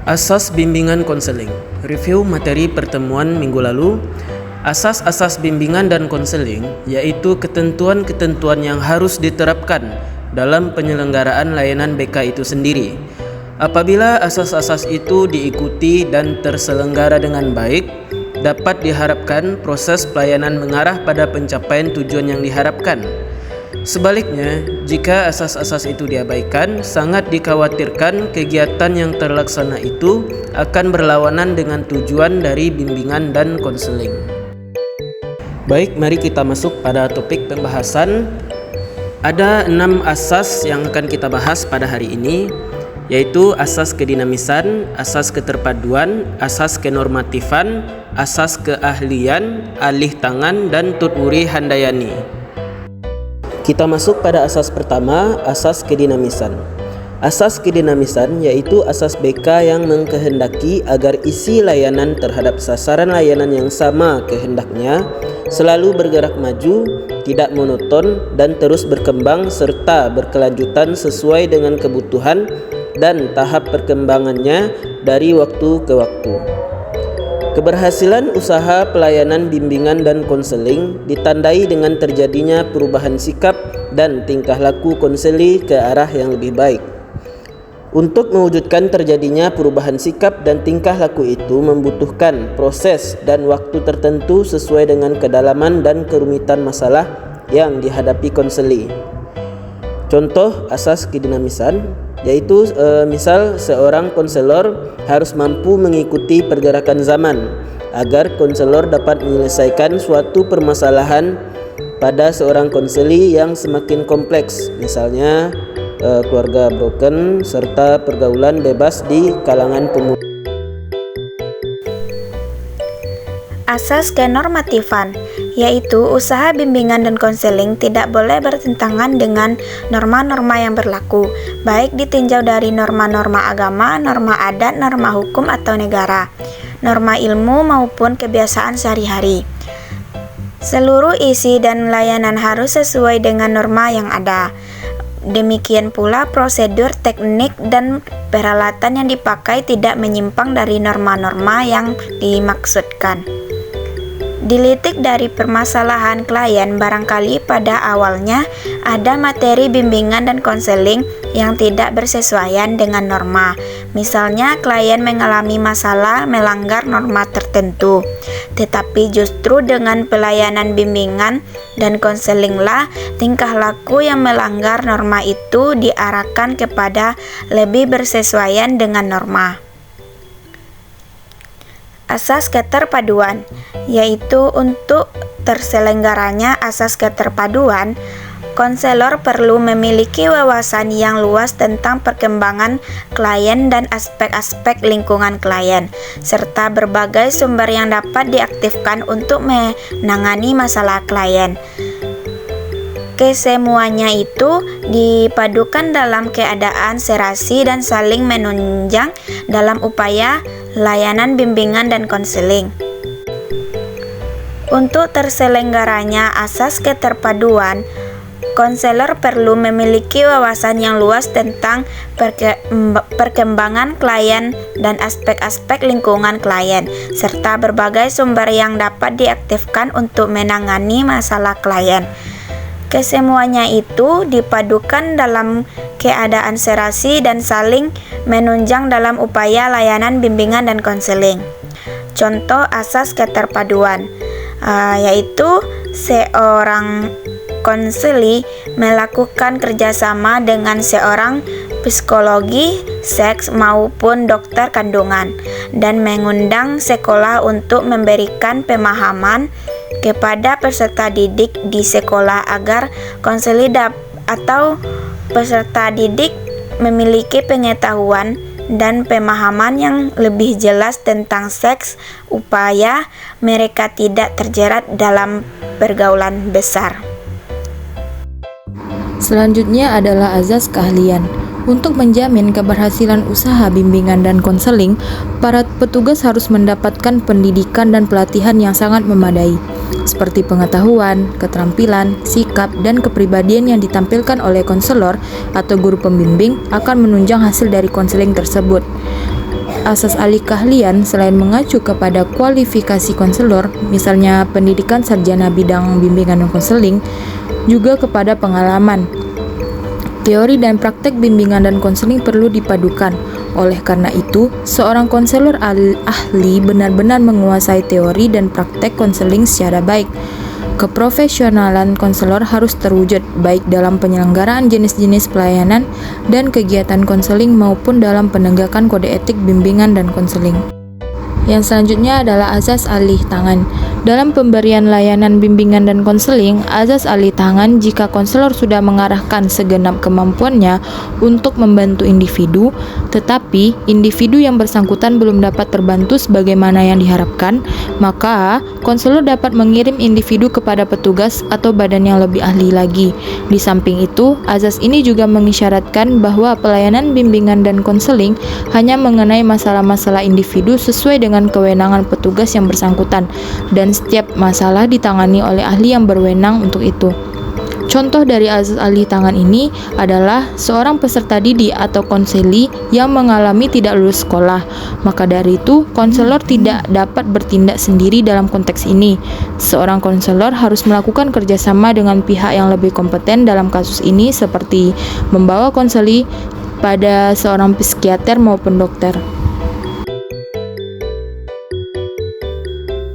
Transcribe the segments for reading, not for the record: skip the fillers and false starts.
Asas bimbingan konseling. Review materi pertemuan minggu lalu. Asas-asas bimbingan dan konseling yaitu ketentuan-ketentuan yang harus diterapkan dalam penyelenggaraan layanan BK itu sendiri. Apabila asas-asas itu diikuti dan terselenggara dengan baik, dapat diharapkan proses pelayanan mengarah pada pencapaian tujuan yang diharapkan. Sebaliknya, jika asas-asas itu diabaikan, sangat dikhawatirkan kegiatan yang terlaksana itu akan berlawanan dengan tujuan dari bimbingan dan konseling. Baik, mari kita masuk pada topik pembahasan. Ada 6 asas yang akan kita bahas pada hari ini, yaitu asas kedinamisan, asas keterpaduan, asas kenormatifan, asas keahlian, alih tangan, dan tutwuri handayani. Kita masuk pada asas pertama, asas kedinamisan. Asas kedinamisan yaitu asas BK yang mengkehendaki agar isi layanan terhadap sasaran layanan yang sama kehendaknya selalu bergerak maju, tidak monoton, dan terus berkembang serta berkelanjutan sesuai dengan kebutuhan dan tahap perkembangannya dari waktu ke waktu. Keberhasilan usaha pelayanan bimbingan dan konseling ditandai dengan terjadinya perubahan sikap dan tingkah laku konseli ke arah yang lebih baik. Untuk mewujudkan terjadinya perubahan sikap dan tingkah laku itu membutuhkan proses dan waktu tertentu sesuai dengan kedalaman dan kerumitan masalah yang dihadapi konseli. Contoh asas kedinamisan yaitu misal seorang konselor harus mampu mengikuti pergerakan zaman agar konselor dapat menyelesaikan suatu permasalahan pada seorang konseli yang semakin kompleks, misalnya keluarga broken serta pergaulan bebas di kalangan pemuda. Asas kenormatifan, yaitu usaha bimbingan dan konseling tidak boleh bertentangan dengan norma-norma yang berlaku, baik ditinjau dari norma-norma agama, norma adat, norma hukum atau negara, norma ilmu maupun kebiasaan sehari-hari. Seluruh isi dan layanan harus sesuai dengan norma yang ada. Demikian pula prosedur, teknik, dan peralatan yang dipakai tidak menyimpang dari norma-norma yang dimaksudkan. Dilitik dari permasalahan klien, barangkali pada awalnya ada materi bimbingan dan konseling yang tidak bersesuaian dengan norma. Misalnya klien mengalami masalah melanggar norma tertentu, tetapi justru dengan pelayanan bimbingan dan konselinglah tingkah laku yang melanggar norma itu diarahkan kepada lebih bersesuaian dengan norma. Asas keterpaduan, yaitu untuk terselenggaranya asas keterpaduan, konselor perlu memiliki wawasan yang luas tentang perkembangan klien dan aspek-aspek lingkungan klien, serta berbagai sumber yang dapat diaktifkan untuk menangani masalah klien. Kesemuanya itu dipadukan dalam keadaan serasi dan saling menunjang dalam upaya layanan bimbingan dan konseling. Untuk terselenggaranya asas keterpaduan, konselor perlu memiliki wawasan yang luas tentang perkembangan klien dan aspek-aspek lingkungan klien, serta berbagai sumber yang dapat diaktifkan untuk menangani masalah klien. Kesemuanya itu dipadukan dalam keadaan serasi dan saling menunjang dalam upaya layanan bimbingan dan konseling. Contoh asas keterpaduan, yaitu seorang konseli melakukan kerjasama dengan seorang psikologi seks maupun dokter kandungan dan mengundang sekolah untuk memberikan pemahaman kepada peserta didik di sekolah agar konseli atau peserta didik memiliki pengetahuan dan pemahaman yang lebih jelas tentang seks, upaya mereka tidak terjerat dalam pergaulan besar. Selanjutnya adalah azas keahlian. Untuk menjamin keberhasilan usaha bimbingan dan konseling, para petugas harus mendapatkan pendidikan dan pelatihan yang sangat memadai, seperti pengetahuan, keterampilan, sikap, dan kepribadian yang ditampilkan oleh konselor atau guru pembimbing akan menunjang hasil dari konseling tersebut. Asas alih keahlian selain mengacu kepada kualifikasi konselor, misalnya pendidikan sarjana bidang bimbingan dan konseling, juga kepada pengalaman. Teori dan praktek bimbingan dan konseling perlu dipadukan. Oleh karena itu, seorang konselor ahli benar-benar menguasai teori dan praktek konseling secara baik. Keprofesionalan konselor harus terwujud baik dalam penyelenggaraan jenis-jenis pelayanan dan kegiatan konseling maupun dalam penegakan kode etik bimbingan dan konseling. Yang selanjutnya adalah azas alih tangan. Dalam pemberian layanan bimbingan dan konseling, azas alih tangan jika konselor sudah mengarahkan segenap kemampuannya untuk membantu individu, tetapi individu yang bersangkutan belum dapat terbantu sebagaimana yang diharapkan, maka konselor dapat mengirim individu kepada petugas atau badan yang lebih ahli lagi. Di samping itu, azas ini juga mengisyaratkan bahwa pelayanan bimbingan dan konseling hanya mengenai masalah-masalah individu sesuai dengan kewenangan petugas yang bersangkutan, dan setiap masalah ditangani oleh ahli yang berwenang untuk itu. Contoh dari azas alih tangan ini adalah seorang peserta didik atau konseli yang mengalami tidak lulus sekolah. Maka dari itu, konselor tidak dapat bertindak sendiri dalam konteks ini. Seorang konselor harus melakukan kerjasama dengan pihak yang lebih kompeten dalam kasus ini, seperti membawa konseli pada seorang psikiater maupun dokter.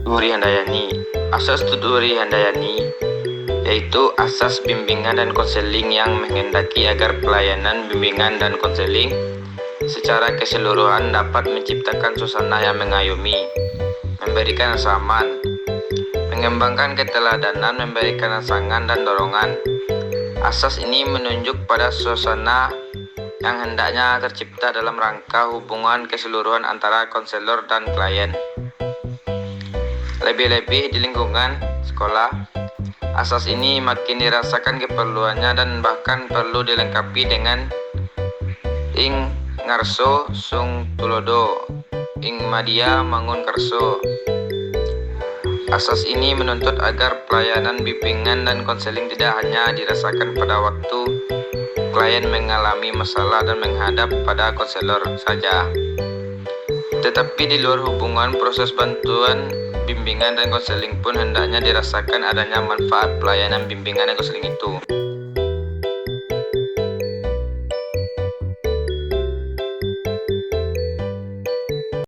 Duri Handayani. Asas Duri Handayani yaitu asas bimbingan dan konseling yang menghendaki agar pelayanan bimbingan dan konseling secara keseluruhan dapat menciptakan suasana yang mengayomi, memberikan rasa aman, mengembangkan keteladanan, memberikan rangsangan dan dorongan. Asas ini menunjuk pada suasana yang hendaknya tercipta dalam rangka hubungan keseluruhan antara konselor dan klien. Lebih-lebih di lingkungan sekolah, asas ini makin dirasakan keperluannya dan bahkan perlu dilengkapi dengan ing ngarso sung tulodo, ing madya mangun karso. Asas ini menuntut agar pelayanan bimbingan dan konseling tidak hanya dirasakan pada waktu klien mengalami masalah dan menghadap pada konselor saja, tetapi di luar hubungan proses bantuan bimbingan dan konseling pun hendaknya dirasakan adanya manfaat pelayanan bimbingan dan konseling itu.